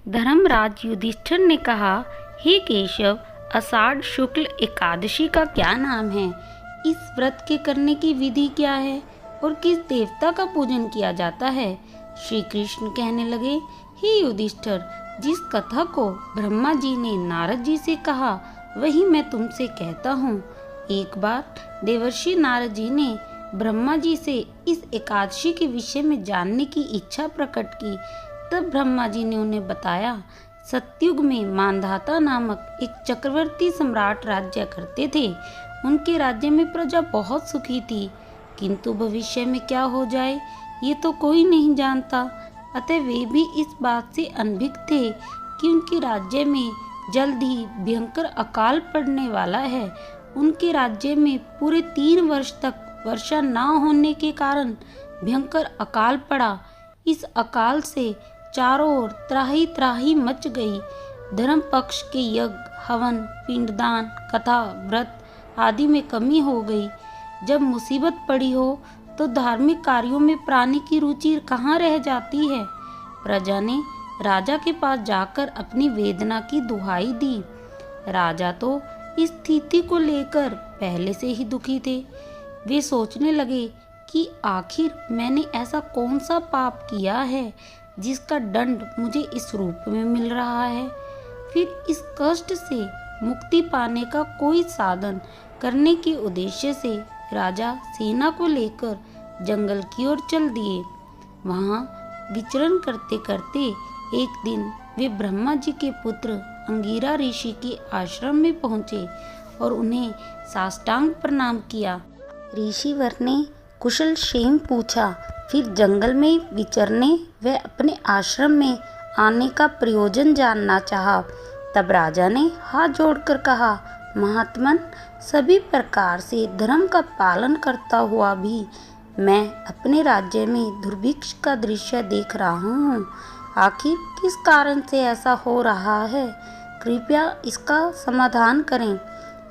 धर्मराज युधिष्ठिर ने कहा, हे केशव, आषाढ़ शुक्ल एकादशी का क्या नाम है? इस व्रत के करने की विधि क्या है और किस देवता का पूजन किया जाता है? श्री कृष्ण कहने लगे, हे युधिष्ठिर, जिस कथा को ब्रह्मा जी ने नारद जी से कहा वही मैं तुमसे कहता हूँ। एक बार देवर्षि नारद जी ने ब्रह्मा जी से इस एकादशी के विषय में जानने की इच्छा प्रकट की। तब ब्रह्मा जी ने उन्हें बताया, सतयुग में मांधाता नामक एक चक्रवर्ती सम्राट राज्य करते थे। उनके राज्य में प्रजा बहुत सुखी थी, किंतु भविष्य में क्या हो जाए ये तो कोई नहीं जानता। अतः वे भी इस बात से अनभिज्ञ थे कि उनके राज्य में जल्द ही भयंकर अकाल पड़ने वाला है। उनके राज्य में पूरे 3 वर्ष तक वर्षा न होने के कारण भयंकर अकाल पड़ा। इस अकाल से चारों ओर त्राही त्राही मच गई। धर्म पक्ष के यज्ञ, हवन, पिंडदान, कथा, व्रत आदि में कमी हो गई। जब मुसीबत पड़ी हो तो धार्मिक कार्यों में प्राणी की रुचि कहाँ रह जाती है। प्रजा ने राजा के पास जाकर अपनी वेदना की दुहाई दी। राजा तो इस स्थिति को लेकर पहले से ही दुखी थे। वे सोचने लगे कि आखिर मैंने ऐसा कौन सा पाप किया है जिसका दंड मुझे इस रूप में मिल रहा है। फिर इस कष्ट से मुक्ति पाने का कोई साधन करने के उद्देश्य से राजा सेना को लेकर जंगल की ओर चल दिए। वहाँ विचरण करते करते एक दिन वे ब्रह्मा जी के पुत्र अंगिरा ऋषि के आश्रम में पहुँचे और उन्हें साष्टांग प्रणाम किया। ऋषिवर ने कुशल क्षेम पूछा। फिर जंगल में विचरने व अपने आश्रम में आने का प्रयोजन जानना चाहा। तब राजा ने हाथ जोड़कर कहा, महात्मन, सभी प्रकार से धर्म का पालन करता हुआ भी मैं अपने राज्य में दुर्भिक्ष का दृश्य देख रहा हूँ। आखिर किस कारण से ऐसा हो रहा है? कृपया इसका समाधान करें।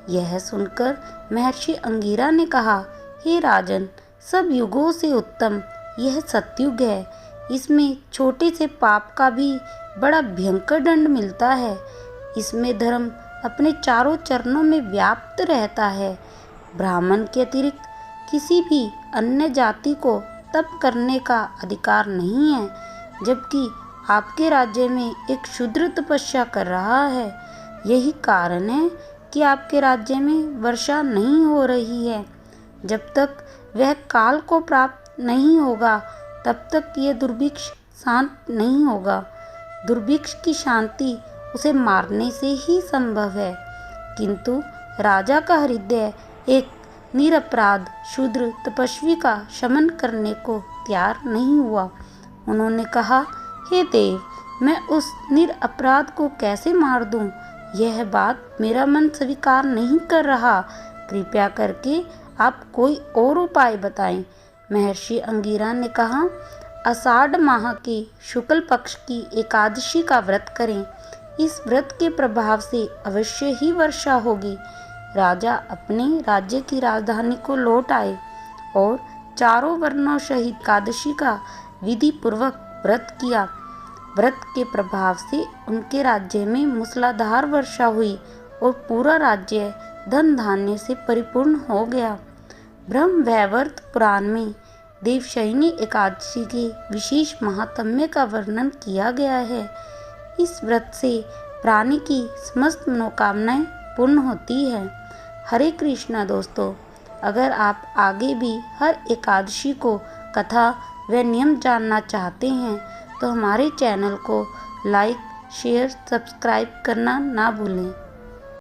यह सुनकर महर्षि अंगिरा ने कहा, हे राजन, सब युगों से उत्तम यह सतयुग है। इसमें छोटे से पाप का भी बड़ा भयंकर दंड मिलता है। इसमें धर्म अपने चारों चरणों में व्याप्त रहता है। ब्राह्मण के अतिरिक्त किसी भी अन्य जाति को तप करने का अधिकार नहीं है, जबकि आपके राज्य में एक शूद्र तपस्या कर रहा है। यही कारण है कि आपके राज्य में वर्षा नहीं हो रही है। जब तक वह काल को प्राप्त नहीं होगा तब तक ये दुर्भिक्ष शांत नहीं होगा। दुर्भिक्ष की शांति उसे मारने से ही संभव है। किंतु राजा का हृदय एक निरपराध शूद्र तपस्वी का शमन करने को तैयार नहीं हुआ। उन्होंने कहा, हे देव, मैं उस निरपराध को कैसे मार दूं? यह बात मेरा मन स्वीकार नहीं कर रहा। कृपया करके आप कोई और उपाय बताएं। महर्षि अंगिरा ने कहा, आषाढ़ माह के शुक्ल पक्ष की एकादशी का व्रत करें। इस व्रत के प्रभाव से अवश्य ही वर्षा होगी। राजा अपने राज्य की राजधानी को लौट आए और चारों वर्णों सहित एकादशी का विधि पूर्वक व्रत किया। व्रत के प्रभाव से उनके राज्य में मूसलाधार वर्षा हुई और पूरा राज्य धन धान्य से परिपूर्ण हो गया। ब्रह्म वैवर्त पुराण में देवशयनी एकादशी के विशेष महात्म्य का वर्णन किया गया है। इस व्रत से प्राणी की समस्त मनोकामनाएं पूर्ण होती है। हरे कृष्णा दोस्तों, अगर आप आगे भी हर एकादशी को कथा व नियम जानना चाहते हैं तो हमारे चैनल को लाइक, शेयर, सब्सक्राइब करना ना भूलें।